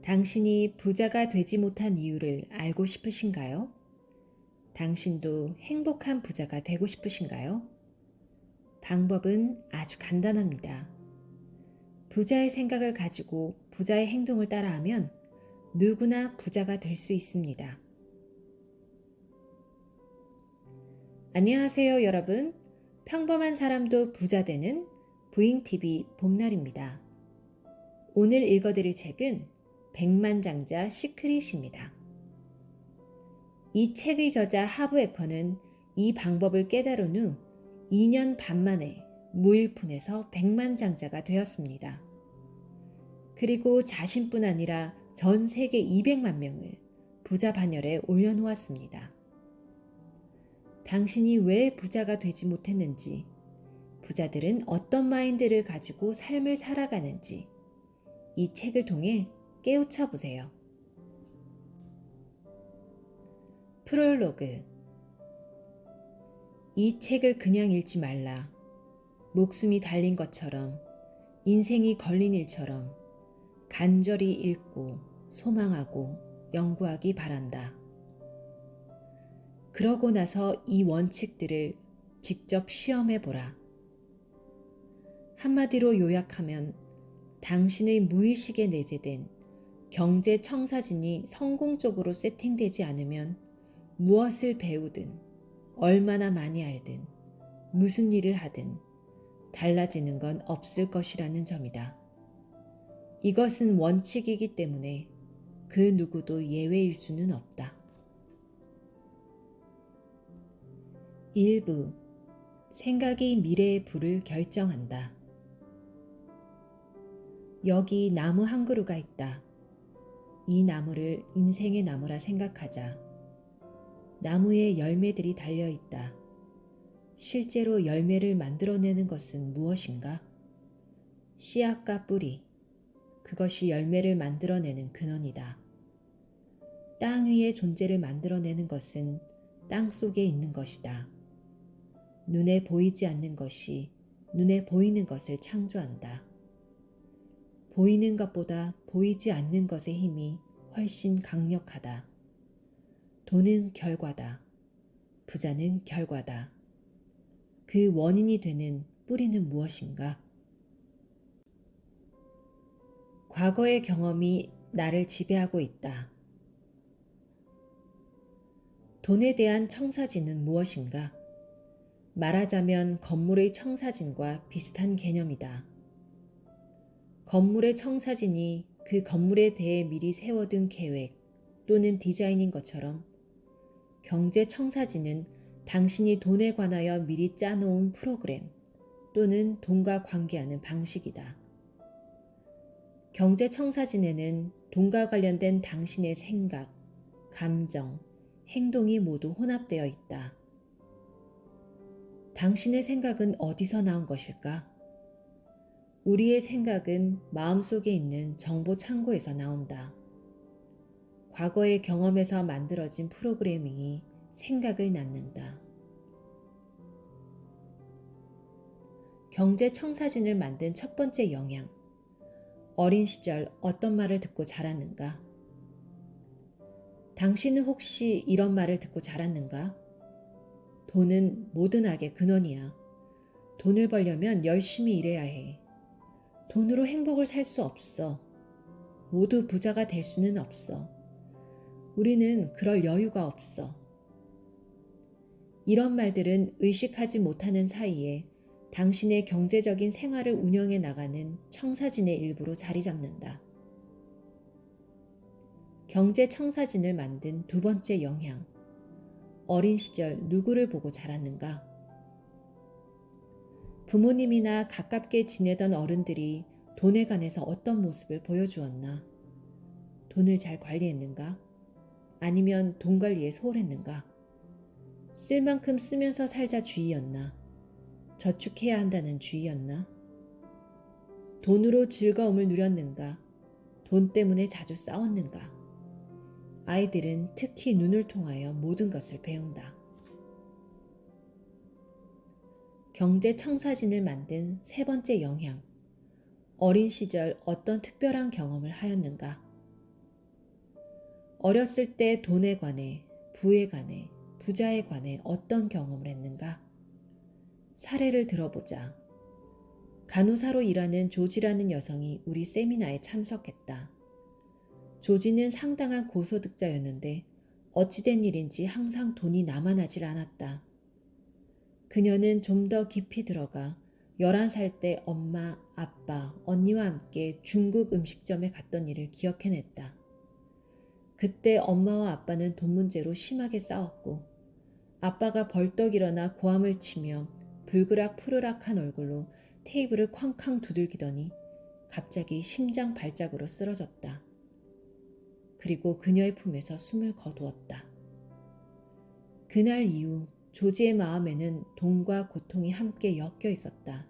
당신이 부자가 되지 못한 이유를 알고 싶으신가요? 당신도 행복한 부자가 되고 싶으신가요? 방법은 아주 간단합니다. 부자의 생각을 가지고 부자의 행동을 따라하면 누구나 부자가 될 수 있습니다. 안녕하세요, 여러분. 평범한 사람도 부자 되는 부잉TV 봄날입니다. 오늘 읽어드릴 책은 백만장자 시크릿입니다. 이 책의 저자 하브 에커는 이 방법을 깨달은 후 2년 반 만에 무일푼에서 백만장자가 되었습니다. 그리고 자신뿐 아니라 전 세계 200만 명을 부자 반열에 올려놓았습니다. 당신이 왜 부자가 되지 못했는지, 부자들은 어떤 마인드를 가지고 삶을 살아가는지 이 책을 통해 깨우쳐 보세요. 프롤로그. 이 책을 그냥 읽지 말라. 목숨이 달린 것처럼, 인생이 걸린 일처럼 간절히 읽고 소망하고 연구하기 바란다. 그러고 나서 이 원칙들을 직접 시험해 보라. 한마디로 요약하면 당신의 무의식에 내재된 경제 청사진이 성공적으로 세팅되지 않으면 무엇을 배우든 얼마나 많이 알든 무슨 일을 하든 달라지는 건 없을 것이라는 점이다. 이것은 원칙이기 때문에 그 누구도 예외일 수는 없다. 일부 생각이 미래의 불을 결정한다. 여기 나무 한 그루가 있다. 이 나무를 인생의 나무라 생각하자. 나무에 열매들이 달려있다. 실제로 열매를 만들어내는 것은 무엇인가? 씨앗과 뿌리, 그것이 열매를 만들어내는 근원이다. 땅 위의 존재를 만들어내는 것은 땅 속에 있는 것이다. 눈에 보이지 않는 것이 눈에 보이는 것을 창조한다. 보이는 것보다 보이지 않는 것의 힘이 훨씬 강력하다. 돈은 결과다. 부자는 결과다. 그 원인이 되는 뿌리는 무엇인가? 과거의 경험이 나를 지배하고 있다. 돈에 대한 청사진은 무엇인가? 말하자면 건물의 청사진과 비슷한 개념이다. 건물의 청사진이 그 건물에 대해 미리 세워둔 계획 또는 디자인인 것처럼 경제 청사진은 당신이 돈에 관하여 미리 짜놓은 프로그램 또는 돈과 관계하는 방식이다. 경제 청사진에는 돈과 관련된 당신의 생각, 감정, 행동이 모두 혼합되어 있다. 당신의 생각은 어디서 나온 것일까? 우리의 생각은 마음속에 있는 정보 창고에서 나온다. 과거의 경험에서 만들어진 프로그래밍이 생각을 낳는다. 경제 청사진을 만든 첫 번째 영향. 어린 시절 어떤 말을 듣고 자랐는가? 당신은 혹시 이런 말을 듣고 자랐는가? 돈은 모든 악의 근원이야. 돈을 벌려면 열심히 일해야 해. 돈으로 행복을 살 수 없어. 모두 부자가 될 수는 없어. 우리는 그럴 여유가 없어. 이런 말들은 의식하지 못하는 사이에 당신의 경제적인 생활을 운영해 나가는 청사진의 일부로 자리 잡는다. 경제 청사진을 만든 두 번째 영향. 어린 시절 누구를 보고 자랐는가? 부모님이나 가깝게 지내던 어른들이 돈에 관해서 어떤 모습을 보여주었나? 돈을 잘 관리했는가? 아니면 돈 관리에 소홀했는가? 쓸 만큼 쓰면서 살자 주의였나? 저축해야 한다는 주의였나? 돈으로 즐거움을 누렸는가? 돈 때문에 자주 싸웠는가? 아이들은 특히 눈을 통하여 모든 것을 배운다. 경제 청사진을 만든 세 번째 영향. 어린 시절 어떤 특별한 경험을 하였는가? 어렸을 때 돈에 관해, 부에 관해, 부자에 관해 어떤 경험을 했는가? 사례를 들어보자. 간호사로 일하는 조지라는 여성이 우리 세미나에 참석했다. 조지는 상당한 고소득자였는데 어찌된 일인지 항상 돈이 남아나질 않았다. 그녀는 좀 더 깊이 들어가 11살 때 엄마, 아빠, 언니와 함께 중국 음식점에 갔던 일을 기억해냈다. 그때 엄마와 아빠는 돈 문제로 심하게 싸웠고 아빠가 벌떡 일어나 고함을 치며 불그락 푸르락한 얼굴로 테이블을 쾅쾅 두들기더니 갑자기 심장 발작으로 쓰러졌다. 그리고 그녀의 품에서 숨을 거두었다. 그날 이후 조지의 마음에는 돈과 고통이 함께 엮여 있었다.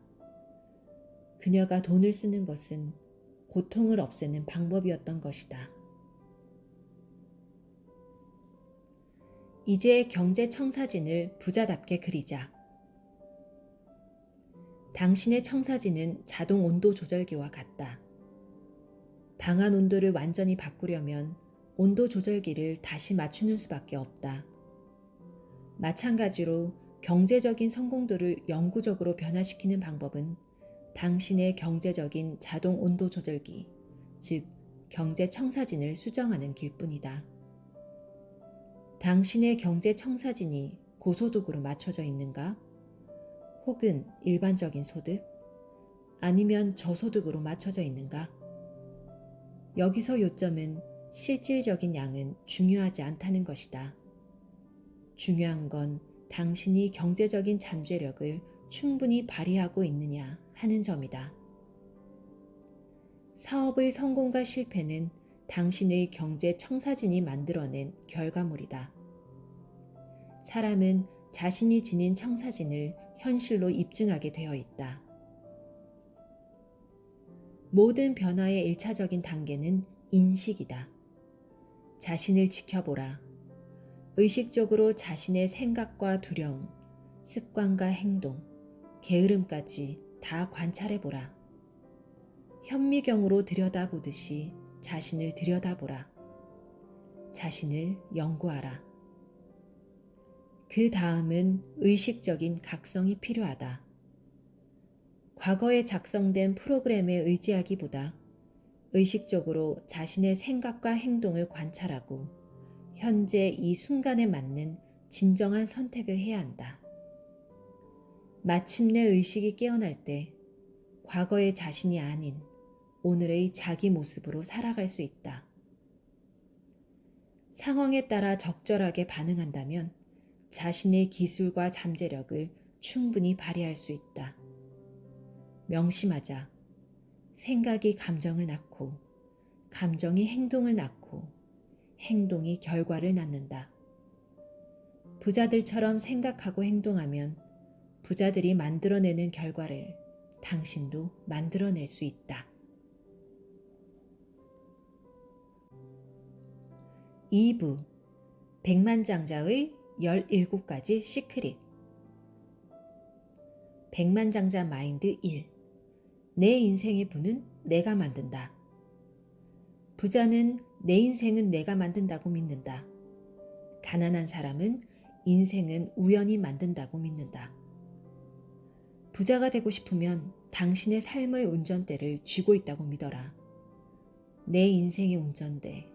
그녀가 돈을 쓰는 것은 고통을 없애는 방법이었던 것이다. 이제 경제 청사진을 부자답게 그리자. 당신의 청사진은 자동 온도 조절기와 같다. 방안 온도를 완전히 바꾸려면 온도 조절기를 다시 맞추는 수밖에 없다. 마찬가지로 경제적인 성공도를 영구적으로 변화시키는 방법은 당신의 경제적인 자동 온도 조절기, 즉 경제 청사진을 수정하는 길뿐이다. 당신의 경제 청사진이 고소득으로 맞춰져 있는가? 혹은 일반적인 소득? 아니면 저소득으로 맞춰져 있는가? 여기서 요점은 실질적인 양은 중요하지 않다는 것이다. 중요한 건 당신이 경제적인 잠재력을 충분히 발휘하고 있느냐 하는 점이다. 사업의 성공과 실패는 당신의 경제 청사진이 만들어낸 결과물이다. 사람은 자신이 지닌 청사진을 현실로 입증하게 되어 있다. 모든 변화의 1차적인 단계는 인식이다. 자신을 지켜보라. 의식적으로 자신의 생각과 두려움, 습관과 행동, 게으름까지 다 관찰해보라. 현미경으로 들여다보듯이 자신을 들여다보라. 자신을 연구하라. 그 다음은 의식적인 각성이 필요하다. 과거에 작성된 프로그램에 의지하기보다 의식적으로 자신의 생각과 행동을 관찰하고 현재 이 순간에 맞는 진정한 선택을 해야 한다. 마침내 의식이 깨어날 때 과거의 자신이 아닌 오늘의 자기 모습으로 살아갈 수 있다. 상황에 따라 적절하게 반응한다면 자신의 기술과 잠재력을 충분히 발휘할 수 있다. 명심하자. 생각이 감정을 낳고 감정이 행동을 낳고 행동이 결과를 낳는다. 부자들처럼 생각하고 행동하면 부자들이 만들어내는 결과를 당신도 만들어낼 수 있다. 2부 백만장자의 17가지 시크릿. 백만장자 마인드 1. 내 인생의 부는 내가 만든다. 부자는 내 인생은 내가 만든다고 믿는다. 가난한 사람은 인생은 우연히 만든다고 믿는다. 부자가 되고 싶으면 당신의 삶의 운전대를 쥐고 있다고 믿어라. 내 인생의 운전대,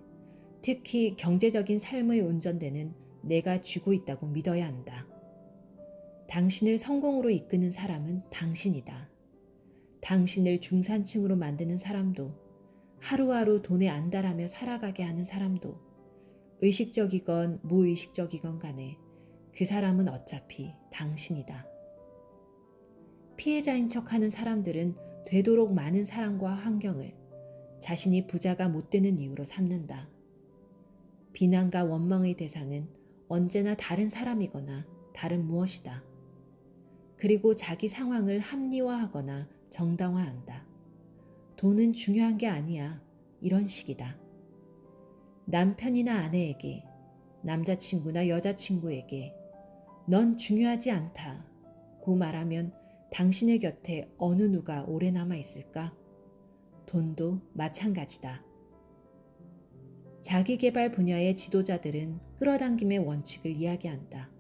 특히 경제적인 삶의 운전대는 내가 쥐고 있다고 믿어야 한다. 당신을 성공으로 이끄는 사람은 당신이다. 당신을 중산층으로 만드는 사람도, 하루하루 돈에 안달하며 살아가게 하는 사람도, 의식적이건 무의식적이건 간에 그 사람은 어차피 당신이다. 피해자인 척하는 사람들은 되도록 많은 사람과 환경을 자신이 부자가 못 되는 이유로 삼는다. 비난과 원망의 대상은 언제나 다른 사람이거나 다른 무엇이다. 그리고 자기 상황을 합리화하거나 정당화한다. 돈은 중요한 게 아니야. 이런 식이다. 남편이나 아내에게, 남자친구나 여자친구에게 넌 중요하지 않다 고 말하면 당신의 곁에 어느 누가 오래 남아 있을까? 돈도 마찬가지다. 자기계발 분야의 지도자들은 끌어당김의 원칙을 이야기한다.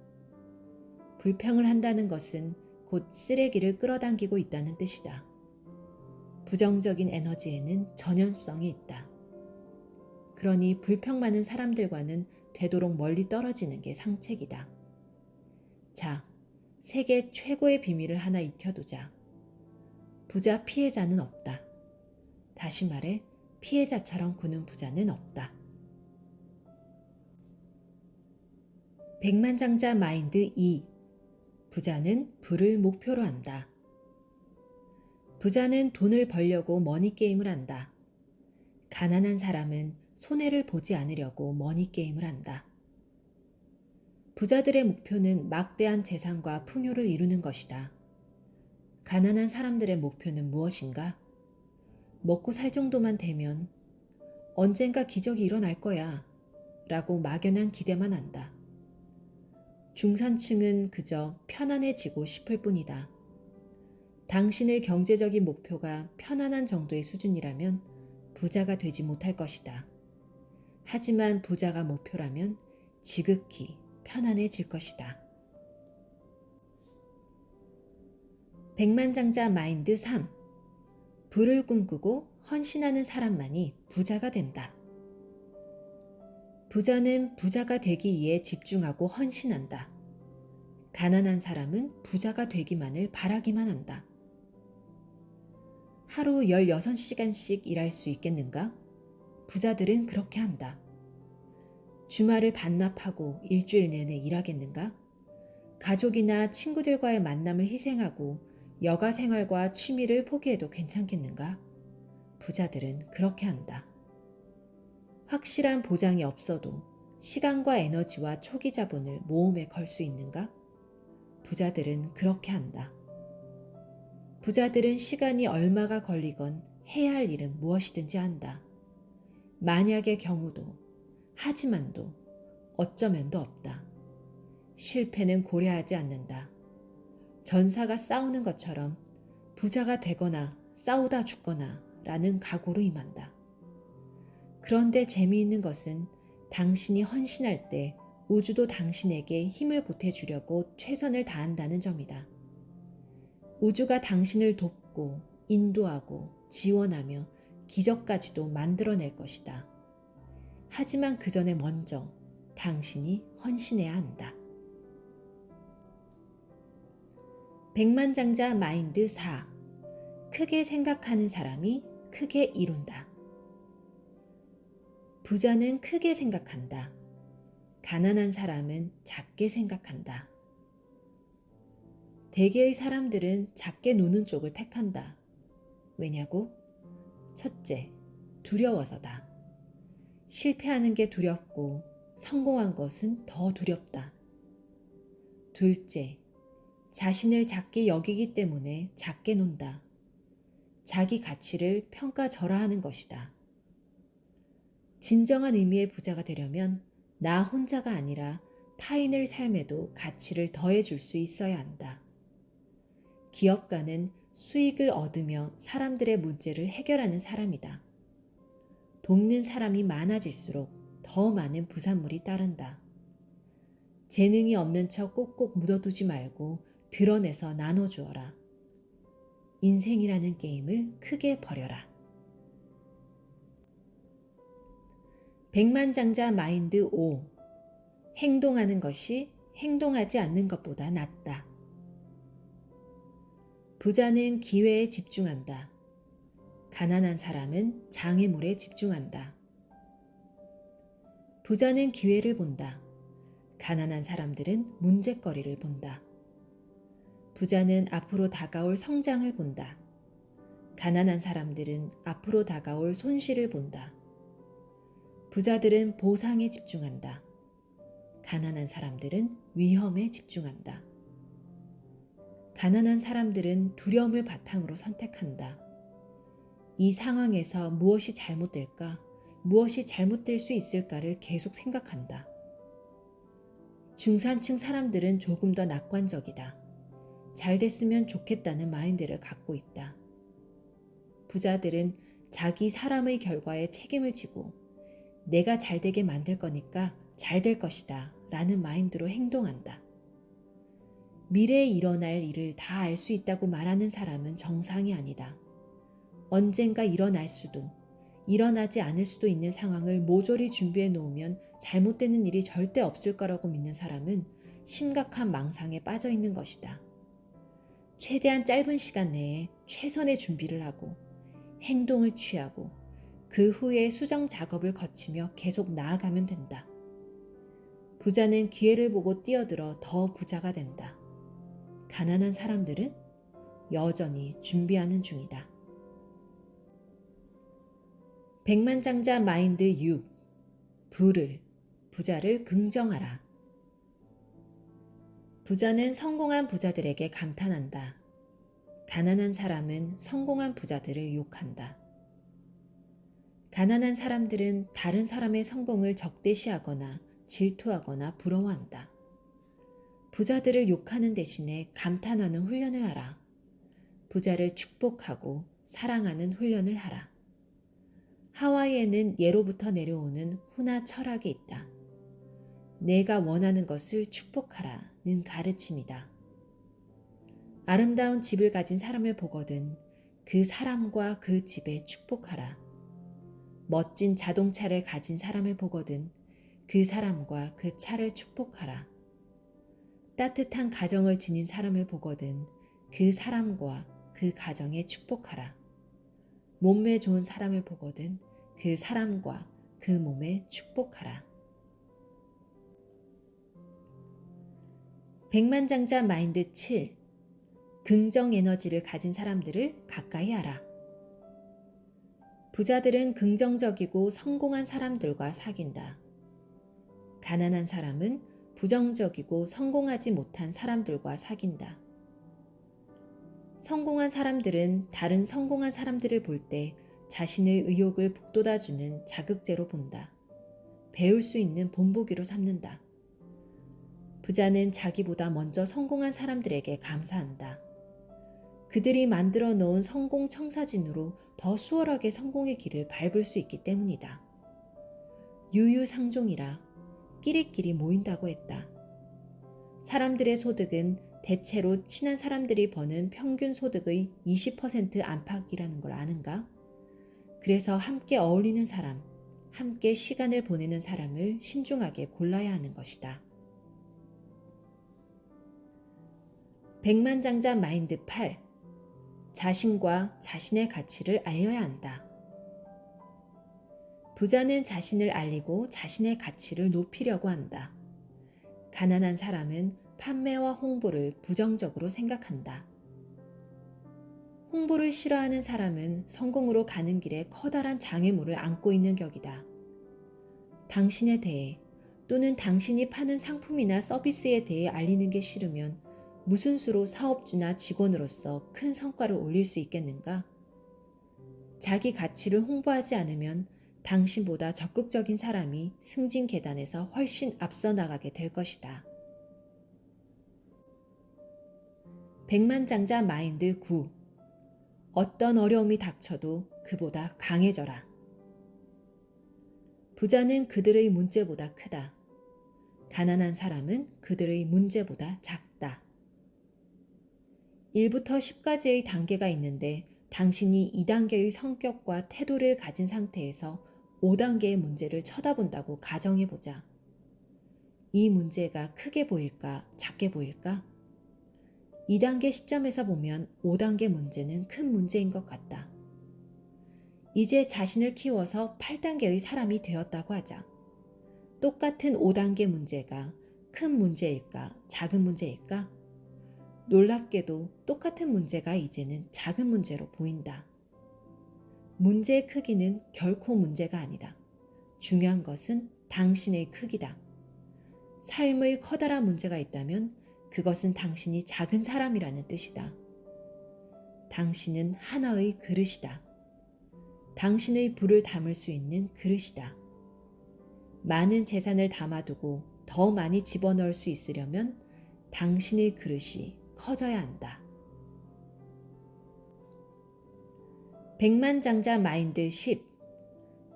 불평을 한다는 것은 곧 쓰레기를 끌어당기고 있다는 뜻이다. 부정적인 에너지에는 전염성이 있다. 그러니 불평 많은 사람들과는 되도록 멀리 떨어지는 게 상책이다. 자, 세계 최고의 비밀을 하나 익혀두자. 부자 피해자는 없다. 다시 말해 피해자처럼 구는 부자는 없다. 백만장자 마인드 2. 부자는 부를 목표로 한다. 부자는 돈을 벌려고 머니게임을 한다. 가난한 사람은 손해를 보지 않으려고 머니게임을 한다. 부자들의 목표는 막대한 재산과 풍요를 이루는 것이다. 가난한 사람들의 목표는 무엇인가? 먹고 살 정도만 되면 언젠가 기적이 일어날 거야 라고 막연한 기대만 한다. 중산층은 그저 편안해지고 싶을 뿐이다. 당신의 경제적인 목표가 편안한 정도의 수준이라면 부자가 되지 못할 것이다. 하지만 부자가 목표라면 지극히 편안해질 것이다. 백만장자 마인드 3. 부를 꿈꾸고 헌신하는 사람만이 부자가 된다. 부자는 부자가 되기 위해 집중하고 헌신한다. 가난한 사람은 부자가 되기만을 바라기만 한다. 하루 16시간씩 일할 수 있겠는가? 부자들은 그렇게 한다. 주말을 반납하고 일주일 내내 일하겠는가? 가족이나 친구들과의 만남을 희생하고 여가 생활과 취미를 포기해도 괜찮겠는가? 부자들은 그렇게 한다. 확실한 보장이 없어도 시간과 에너지와 초기 자본을 모험에 걸 수 있는가? 부자들은 그렇게 한다. 부자들은 시간이 얼마가 걸리건 해야 할 일은 무엇이든지 한다. 만약의 경우도, 하지만도, 어쩌면도 없다. 실패는 고려하지 않는다. 전사가 싸우는 것처럼 부자가 되거나 싸우다 죽거나 라는 각오로 임한다. 그런데 재미있는 것은 당신이 헌신할 때 우주도 당신에게 힘을 보태주려고 최선을 다한다는 점이다. 우주가 당신을 돕고 인도하고 지원하며 기적까지도 만들어낼 것이다. 하지만 그 전에 먼저 당신이 헌신해야 한다. 백만장자 마인드 4. 크게 생각하는 사람이 크게 이룬다. 부자는 크게 생각한다. 가난한 사람은 작게 생각한다. 대개의 사람들은 작게 노는 쪽을 택한다. 왜냐고? 첫째, 두려워서다. 실패하는 게 두렵고 성공한 것은 더 두렵다. 둘째, 자신을 작게 여기기 때문에 작게 논다. 자기 가치를 평가절하하는 것이다. 진정한 의미의 부자가 되려면 나 혼자가 아니라 타인의 삶에도 가치를 더해줄 수 있어야 한다. 기업가는 수익을 얻으며 사람들의 문제를 해결하는 사람이다. 돕는 사람이 많아질수록 더 많은 부산물이 따른다. 재능이 없는 척 꼭꼭 묻어두지 말고 드러내서 나눠주어라. 인생이라는 게임을 크게 벌여라. 백만장자 마인드 5. 행동하는 것이 행동하지 않는 것보다 낫다. 부자는 기회에 집중한다. 가난한 사람은 장애물에 집중한다. 부자는 기회를 본다. 가난한 사람들은 문제거리를 본다. 부자는 앞으로 다가올 성장을 본다. 가난한 사람들은 앞으로 다가올 손실을 본다. 부자들은 보상에 집중한다. 가난한 사람들은 위험에 집중한다. 가난한 사람들은 두려움을 바탕으로 선택한다. 이 상황에서 무엇이 잘못될까, 무엇이 잘못될 수 있을까를 계속 생각한다. 중산층 사람들은 조금 더 낙관적이다. 잘 됐으면 좋겠다는 마인드를 갖고 있다. 부자들은 자기 사람의 결과에 책임을 지고 내가 잘 되게 만들 거니까 잘 될 것이다 라는 마인드로 행동한다. 미래에 일어날 일을 다 알 수 있다고 말하는 사람은 정상이 아니다. 언젠가 일어날 수도, 일어나지 않을 수도 있는 상황을 모조리 준비해 놓으면 잘못되는 일이 절대 없을 거라고 믿는 사람은 심각한 망상에 빠져 있는 것이다. 최대한 짧은 시간 내에 최선의 준비를 하고 행동을 취하고 그 후에 수정 작업을 거치며 계속 나아가면 된다. 부자는 기회를 보고 뛰어들어 더 부자가 된다. 가난한 사람들은 여전히 준비하는 중이다. 백만장자 마인드 6. 부자를 긍정하라. 부자는 성공한 부자들에게 감탄한다. 가난한 사람은 성공한 부자들을 욕한다. 가난한 사람들은 다른 사람의 성공을 적대시하거나 질투하거나 부러워한다. 부자들을 욕하는 대신에 감탄하는 훈련을 하라. 부자를 축복하고 사랑하는 훈련을 하라. 하와이에는 예로부터 내려오는 훈화 철학이 있다. 내가 원하는 것을 축복하라는 가르침이다. 아름다운 집을 가진 사람을 보거든 그 사람과 그 집에 축복하라. 멋진 자동차를 가진 사람을 보거든 그 사람과 그 차를 축복하라. 따뜻한 가정을 지닌 사람을 보거든 그 사람과 그 가정에 축복하라. 몸매 좋은 사람을 보거든 그 사람과 그 몸에 축복하라. 백만장자 마인드 7. 긍정 에너지를 가진 사람들을 가까이 하라. 부자들은 긍정적이고 성공한 사람들과 사귄다. 가난한 사람은 부정적이고 성공하지 못한 사람들과 사귄다. 성공한 사람들은 다른 성공한 사람들을 볼 때 자신의 의욕을 북돋아주는 자극제로 본다. 배울 수 있는 본보기로 삼는다. 부자는 자기보다 먼저 성공한 사람들에게 감사한다. 그들이 만들어 놓은 성공 청사진으로 더 수월하게 성공의 길을 밟을 수 있기 때문이다. 유유상종이라 끼리끼리 모인다고 했다. 사람들의 소득은 대체로 친한 사람들이 버는 평균 소득의 20% 안팎이라는 걸 아는가? 그래서 함께 어울리는 사람, 함께 시간을 보내는 사람을 신중하게 골라야 하는 것이다. 백만장자 마인드 8. 자신과 자신의 가치를 알려야 한다. 부자는 자신을 알리고 자신의 가치를 높이려고 한다. 가난한 사람은 판매와 홍보를 부정적으로 생각한다. 홍보를 싫어하는 사람은 성공으로 가는 길에 커다란 장애물을 안고 있는 격이다. 당신에 대해 또는 당신이 파는 상품이나 서비스에 대해 알리는 게 싫으면 무슨 수로 사업주나 직원으로서 큰 성과를 올릴 수 있겠는가? 자기 가치를 홍보하지 않으면 당신보다 적극적인 사람이 승진 계단에서 훨씬 앞서 나가게 될 것이다. 백만장자 마인드 9. 어떤 어려움이 닥쳐도 그보다 강해져라. 부자는 그들의 문제보다 크다. 가난한 사람은 그들의 문제보다 작다. 1부터 10까지의 단계가 있는데 당신이 2단계의 성격과 태도를 가진 상태에서 5단계의 문제를 쳐다본다고 가정해보자. 이 문제가 크게 보일까, 작게 보일까? 2단계 시점에서 보면 5단계 문제는 큰 문제인 것 같다. 이제 자신을 키워서 8단계의 사람이 되었다고 하자. 똑같은 5단계 문제가 큰 문제일까, 작은 문제일까? 놀랍게도 똑같은 문제가 이제는 작은 문제로 보인다. 문제의 크기는 결코 문제가 아니다. 중요한 것은 당신의 크기다. 삶의 커다란 문제가 있다면 그것은 당신이 작은 사람이라는 뜻이다. 당신은 하나의 그릇이다. 당신의 부를 담을 수 있는 그릇이다. 많은 재산을 담아두고 더 많이 집어넣을 수 있으려면 당신의 그릇이 커져야 한다. 백만장자 마인드 10.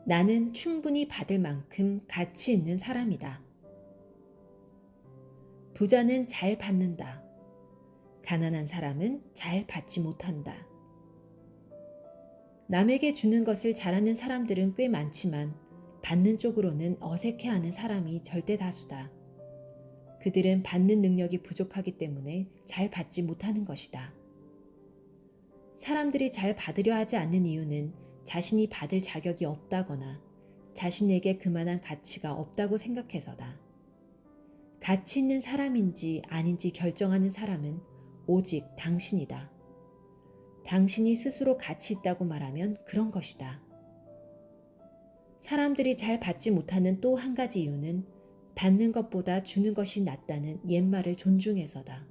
나는 충분히 받을 만큼 가치 있는 사람이다. 부자는 잘 받는다. 가난한 사람은 잘 받지 못한다. 남에게 주는 것을 잘하는 사람들은 꽤 많지만 받는 쪽으로는 어색해하는 사람이 절대 다수다. 그들은 받는 능력이 부족하기 때문에 잘 받지 못하는 것이다. 사람들이 잘 받으려 하지 않는 이유는 자신이 받을 자격이 없다거나 자신에게 그만한 가치가 없다고 생각해서다. 가치 있는 사람인지 아닌지 결정하는 사람은 오직 당신이다. 당신이 스스로 가치 있다고 말하면 그런 것이다. 사람들이 잘 받지 못하는 또 한 가지 이유는 받는 것보다 주는 것이 낫다는 옛말을 존중해서다.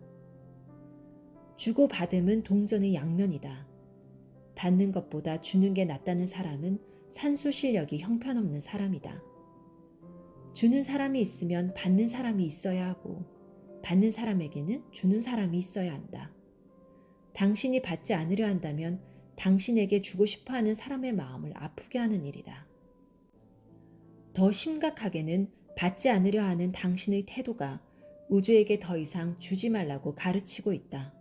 주고받음은 동전의 양면이다. 받는 것보다 주는 게 낫다는 사람은 산수 실력이 형편없는 사람이다. 주는 사람이 있으면 받는 사람이 있어야 하고 받는 사람에게는 주는 사람이 있어야 한다. 당신이 받지 않으려 한다면 당신에게 주고 싶어하는 사람의 마음을 아프게 하는 일이다. 더 심각하게는 받지 않으려 하는 당신의 태도가 우주에게 더 이상 주지 말라고 가르치고 있다.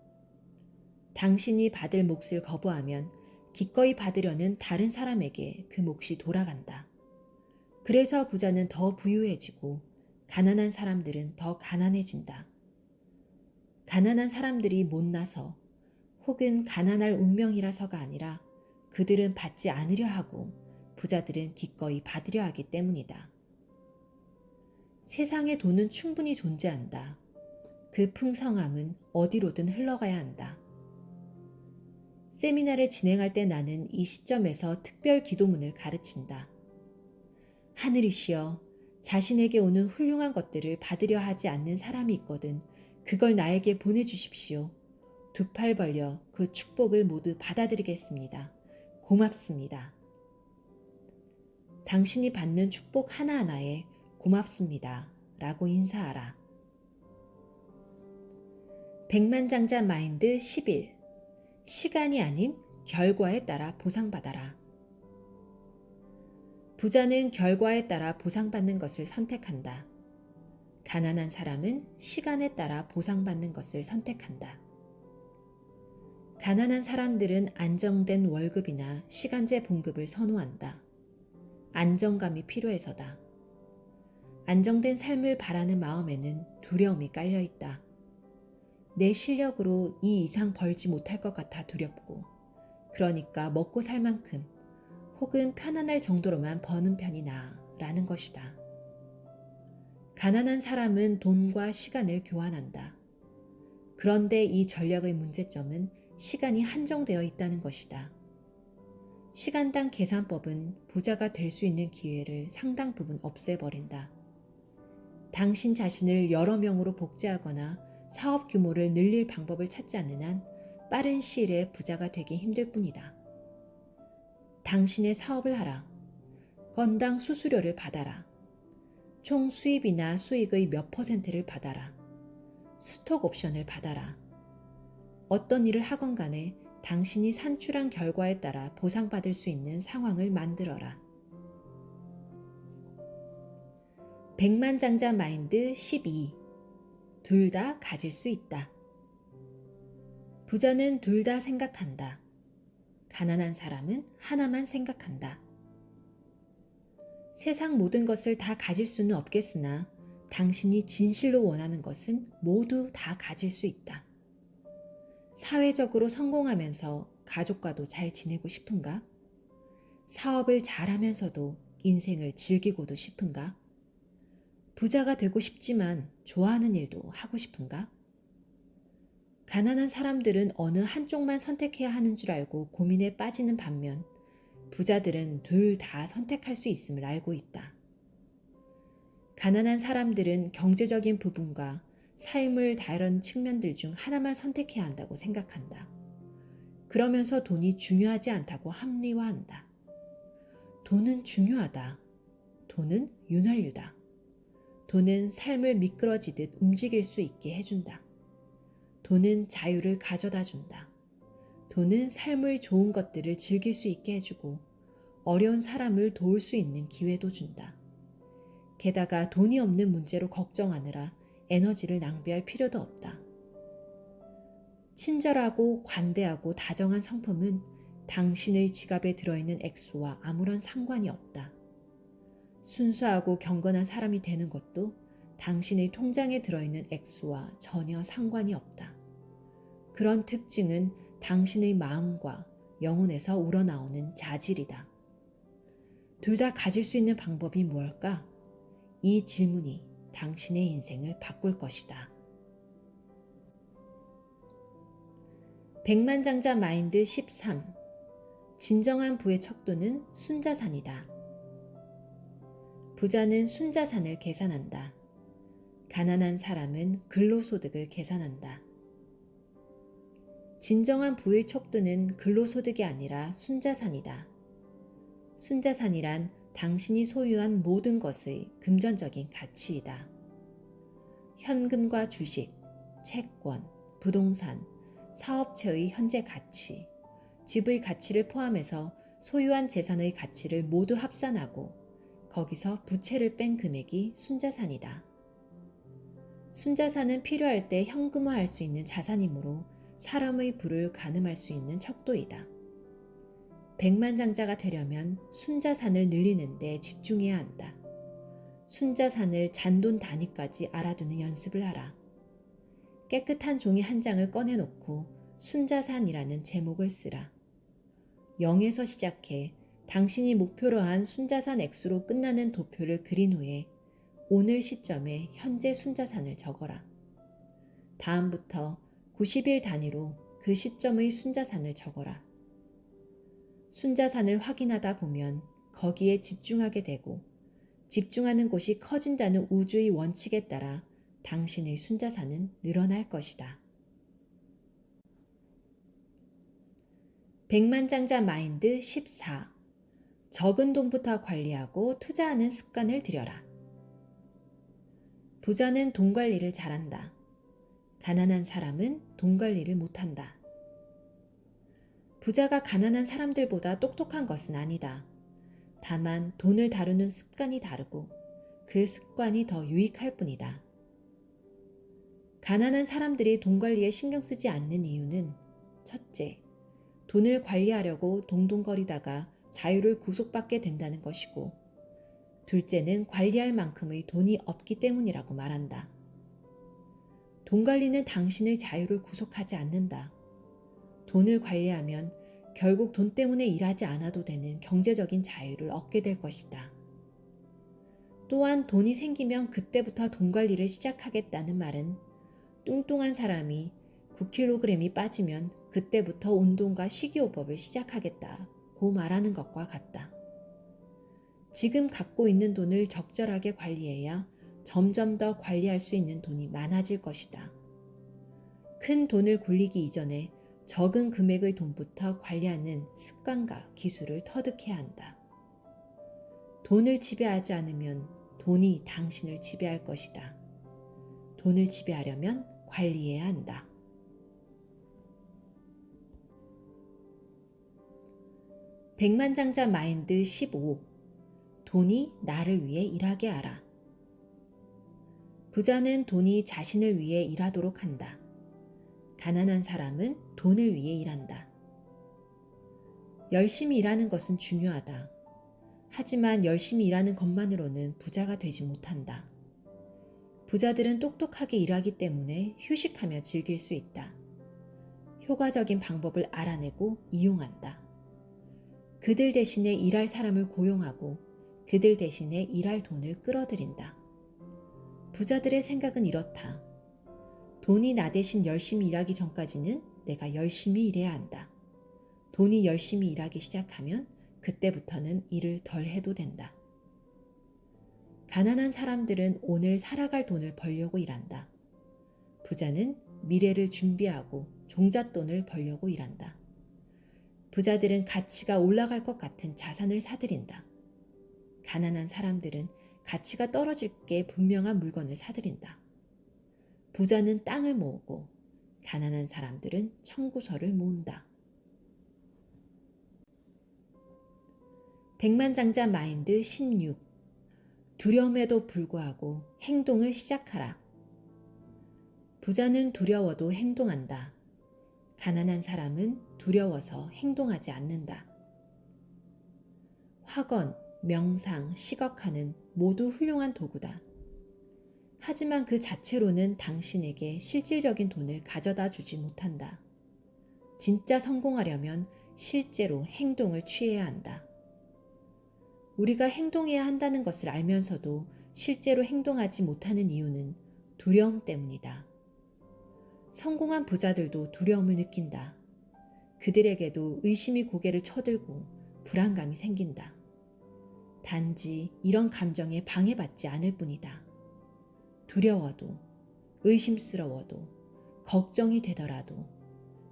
당신이 받을 몫을 거부하면 기꺼이 받으려는 다른 사람에게 그 몫이 돌아간다. 그래서 부자는 더 부유해지고 가난한 사람들은 더 가난해진다. 가난한 사람들이 못나서 혹은 가난할 운명이라서가 아니라 그들은 받지 않으려 하고 부자들은 기꺼이 받으려 하기 때문이다. 세상에 돈은 충분히 존재한다. 그 풍성함은 어디로든 흘러가야 한다. 세미나를 진행할 때 나는 이 시점에서 특별 기도문을 가르친다. 하늘이시여, 자신에게 오는 훌륭한 것들을 받으려 하지 않는 사람이 있거든 그걸 나에게 보내주십시오. 두 팔 벌려 그 축복을 모두 받아들이겠습니다. 고맙습니다. 당신이 받는 축복 하나하나에 고맙습니다. 라고 인사하라. 백만장자 마인드 11. 시간이 아닌 결과에 따라 보상받아라. 부자는 결과에 따라 보상받는 것을 선택한다. 가난한 사람은 시간에 따라 보상받는 것을 선택한다. 가난한 사람들은 안정된 월급이나 시간제 봉급을 선호한다. 안정감이 필요해서다. 안정된 삶을 바라는 마음에는 두려움이 깔려 있다. 내 실력으로 이 이상 벌지 못할 것 같아 두렵고, 그러니까 먹고 살 만큼 혹은 편안할 정도로만 버는 편이 나아라는 것이다. 가난한 사람은 돈과 시간을 교환한다. 그런데 이 전략의 문제점은 시간이 한정되어 있다는 것이다. 시간당 계산법은 부자가 될 수 있는 기회를 상당 부분 없애버린다. 당신 자신을 여러 명으로 복제하거나 사업 규모를 늘릴 방법을 찾지 않는 한 빠른 시일에 부자가 되기 힘들 뿐이다. 당신의 사업을 하라. 건당 수수료를 받아라. 총 수입이나 수익의 몇 %를 받아라. 스톡 옵션을 받아라. 어떤 일을 하건 간에 당신이 산출한 결과에 따라 보상받을 수 있는 상황을 만들어라. 백만장자 마인드 12. 둘 다 가질 수 있다. 부자는 둘 다 생각한다. 가난한 사람은 하나만 생각한다. 세상 모든 것을 다 가질 수는 없겠으나 당신이 진실로 원하는 것은 모두 다 가질 수 있다. 사회적으로 성공하면서 가족과도 잘 지내고 싶은가? 사업을 잘하면서도 인생을 즐기고도 싶은가? 부자가 되고 싶지만 좋아하는 일도 하고 싶은가? 가난한 사람들은 어느 한쪽만 선택해야 하는 줄 알고 고민에 빠지는 반면 부자들은 둘 다 선택할 수 있음을 알고 있다. 가난한 사람들은 경제적인 부분과 삶을 다른 측면들 중 하나만 선택해야 한다고 생각한다. 그러면서 돈이 중요하지 않다고 합리화한다. 돈은 중요하다. 돈은 윤활유다. 돈은 삶을 미끄러지듯 움직일 수 있게 해준다. 돈은 자유를 가져다 준다. 돈은 삶의 좋은 것들을 즐길 수 있게 해주고 어려운 사람을 도울 수 있는 기회도 준다. 게다가 돈이 없는 문제로 걱정하느라 에너지를 낭비할 필요도 없다. 친절하고 관대하고 다정한 성품은 당신의 지갑에 들어있는 액수와 아무런 상관이 없다. 순수하고 경건한 사람이 되는 것도 당신의 통장에 들어있는 액수와 전혀 상관이 없다. 그런 특징은 당신의 마음과 영혼에서 우러나오는 자질이다. 둘 다 가질 수 있는 방법이 무엇일까? 이 질문이 당신의 인생을 바꿀 것이다. 백만장자 마인드 13. 진정한 부의 척도는 순자산이다. 부자는 순자산을 계산한다. 가난한 사람은 근로소득을 계산한다. 진정한 부의 척도는 근로소득이 아니라 순자산이다. 순자산이란 당신이 소유한 모든 것의 금전적인 가치이다. 현금과 주식, 채권, 부동산, 사업체의 현재 가치, 집의 가치를 포함해서 소유한 재산의 가치를 모두 합산하고 거기서 부채를 뺀 금액이 순자산이다. 순자산은 필요할 때 현금화할 수 있는 자산이므로 사람의 부를 가늠할 수 있는 척도이다. 백만장자가 되려면 순자산을 늘리는 데 집중해야 한다. 순자산을 잔돈 단위까지 알아두는 연습을 하라. 깨끗한 종이 한 장을 꺼내놓고 순자산이라는 제목을 쓰라. 0에서 시작해 당신이 목표로 한 순자산 액수로 끝나는 도표를 그린 후에 오늘 시점에 현재 순자산을 적어라. 다음부터 90일 단위로 그 시점의 순자산을 적어라. 순자산을 확인하다 보면 거기에 집중하게 되고 집중하는 곳이 커진다는 우주의 원칙에 따라 당신의 순자산은 늘어날 것이다. 백만장자 마인드 14. 적은 돈부터 관리하고 투자하는 습관을 들여라. 부자는 돈 관리를 잘한다. 가난한 사람은 돈 관리를 못한다. 부자가 가난한 사람들보다 똑똑한 것은 아니다. 다만 돈을 다루는 습관이 다르고 그 습관이 더 유익할 뿐이다. 가난한 사람들이 돈 관리에 신경 쓰지 않는 이유는 첫째, 돈을 관리하려고 동동거리다가 자유를 구속받게 된다는 것이고 둘째는 관리할 만큼의 돈이 없기 때문이라고 말한다. 돈 관리는 당신의 자유를 구속하지 않는다. 돈을 관리하면 결국 돈 때문에 일하지 않아도 되는 경제적인 자유를 얻게 될 것이다. 또한 돈이 생기면 그때부터 돈 관리를 시작하겠다는 말은 뚱뚱한 사람이 9kg이 빠지면 그때부터 운동과 식이요법을 시작하겠다고 말하는 것과 같다. 지금 갖고 있는 돈을 적절하게 관리해야 점점 더 관리할 수 있는 돈이 많아질 것이다. 큰 돈을 굴리기 이전에 적은 금액의 돈부터 관리하는 습관과 기술을 터득해야 한다. 돈을 지배하지 않으면 돈이 당신을 지배할 것이다. 돈을 지배하려면 관리해야 한다. 백만장자 마인드 15. 돈이 나를 위해 일하게 하라. 부자는 돈이 자신을 위해 일하도록 한다. 가난한 사람은 돈을 위해 일한다. 열심히 일하는 것은 중요하다. 하지만 열심히 일하는 것만으로는 부자가 되지 못한다. 부자들은 똑똑하게 일하기 때문에 휴식하며 즐길 수 있다. 효과적인 방법을 알아내고 이용한다. 그들 대신에 일할 사람을 고용하고 그들 대신에 일할 돈을 끌어들인다. 부자들의 생각은 이렇다. 돈이 나 대신 열심히 일하기 전까지는 내가 열심히 일해야 한다. 돈이 열심히 일하기 시작하면 그때부터는 일을 덜 해도 된다. 가난한 사람들은 오늘 살아갈 돈을 벌려고 일한다. 부자는 미래를 준비하고 종잣돈을 벌려고 일한다. 부자들은 가치가 올라갈 것 같은 자산을 사들인다. 가난한 사람들은 가치가 떨어질 게 분명한 물건을 사들인다. 부자는 땅을 모으고 가난한 사람들은 청구서를 모은다. 백만장자 마인드 16. 두려움에도 불구하고 행동을 시작하라. 부자는 두려워도 행동한다. 가난한 사람은 두려워서 행동하지 않는다. 학원, 명상, 시각화는 모두 훌륭한 도구다. 하지만 그 자체로는 당신에게 실질적인 돈을 가져다 주지 못한다. 진짜 성공하려면 실제로 행동을 취해야 한다. 우리가 행동해야 한다는 것을 알면서도 실제로 행동하지 못하는 이유는 두려움 때문이다. 성공한 부자들도 두려움을 느낀다. 그들에게도 의심이 고개를 쳐들고 불안감이 생긴다. 단지 이런 감정에 방해받지 않을 뿐이다. 두려워도, 의심스러워도, 걱정이 되더라도,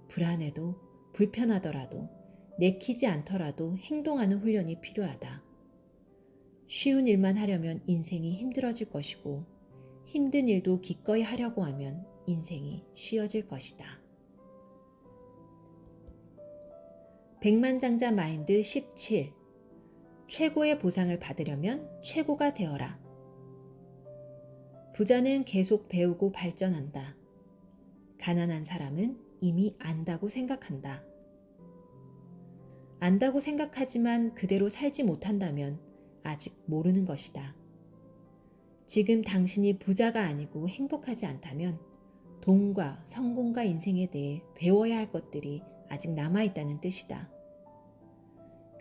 불안해도, 불편하더라도, 내키지 않더라도 행동하는 훈련이 필요하다. 쉬운 일만 하려면 인생이 힘들어질 것이고, 힘든 일도 기꺼이 하려고 하면 인생이 쉬워질 것이다. 백만장자 마인드 17. 최고의 보상을 받으려면 최고가 되어라. 부자는 계속 배우고 발전한다. 가난한 사람은 이미 안다고 생각한다. 안다고 생각하지만 그대로 살지 못한다면 아직 모르는 것이다. 지금 당신이 부자가 아니고 행복하지 않다면 돈과 성공과 인생에 대해 배워야 할 것들이 아직 남아있다는 뜻이다.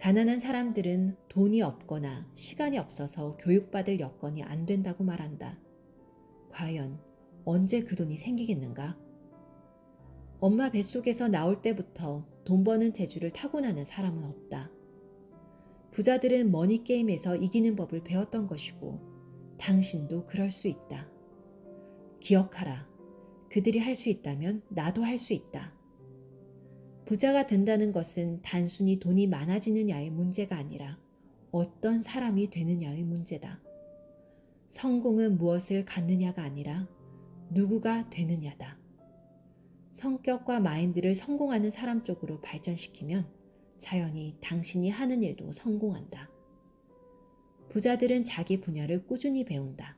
가난한 사람들은 돈이 없거나 시간이 없어서 교육받을 여건이 안 된다고 말한다. 과연 언제 그 돈이 생기겠는가? 엄마 뱃속에서 나올 때부터 돈 버는 재주를 타고나는 사람은 없다. 부자들은 머니게임에서 이기는 법을 배웠던 것이고 당신도 그럴 수 있다. 기억하라. 그들이 할 수 있다면 나도 할 수 있다. 부자가 된다는 것은 단순히 돈이 많아지느냐의 문제가 아니라 어떤 사람이 되느냐의 문제다. 성공은 무엇을 갖느냐가 아니라 누구가 되느냐다. 성격과 마인드를 성공하는 사람 쪽으로 발전시키면 자연히 당신이 하는 일도 성공한다. 부자들은 자기 분야를 꾸준히 배운다.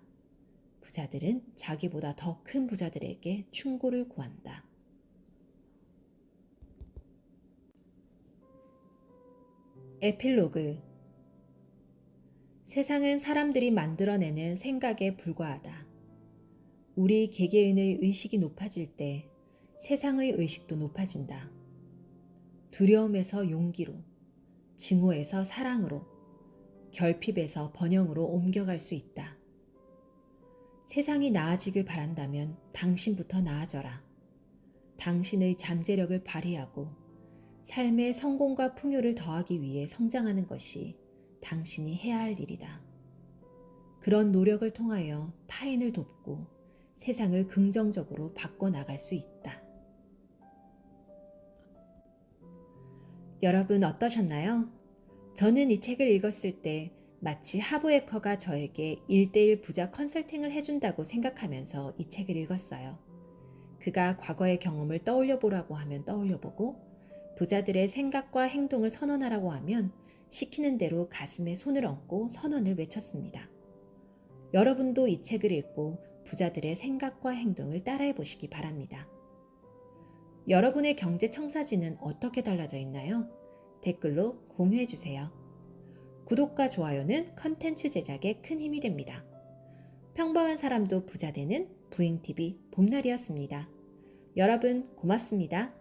부자들은 자기보다 더 큰 부자들에게 충고를 구한다. 에필로그. 세상은 사람들이 만들어내는 생각에 불과하다. 우리 개개인의 의식이 높아질 때 세상의 의식도 높아진다. 두려움에서 용기로, 증오에서 사랑으로, 결핍에서 번영으로 옮겨갈 수 있다. 세상이 나아지길 바란다면 당신부터 나아져라. 당신의 잠재력을 발휘하고 삶의 성공과 풍요를 더하기 위해 성장하는 것이 당신이 해야 할 일이다. 그런 노력을 통하여 타인을 돕고 세상을 긍정적으로 바꿔나갈 수 있다. 여러분 어떠셨나요? 저는 이 책을 읽었을 때 마치 하브에커가 저에게 1:1 부자 컨설팅을 해준다고 생각하면서 이 책을 읽었어요. 그가 과거의 경험을 떠올려 보라고 하면 떠올려 보고 부자들의 생각과 행동을 선언하라고 하면 시키는 대로 가슴에 손을 얹고 선언을 외쳤습니다. 여러분도 이 책을 읽고 부자들의 생각과 행동을 따라해 보시기 바랍니다. 여러분의 경제 청사진은 어떻게 달라져 있나요? 댓글로 공유해 주세요. 구독과 좋아요는 컨텐츠 제작에 큰 힘이 됩니다. 평범한 사람도 부자 되는 부잉TV 봄날이었습니다. 여러분 고맙습니다.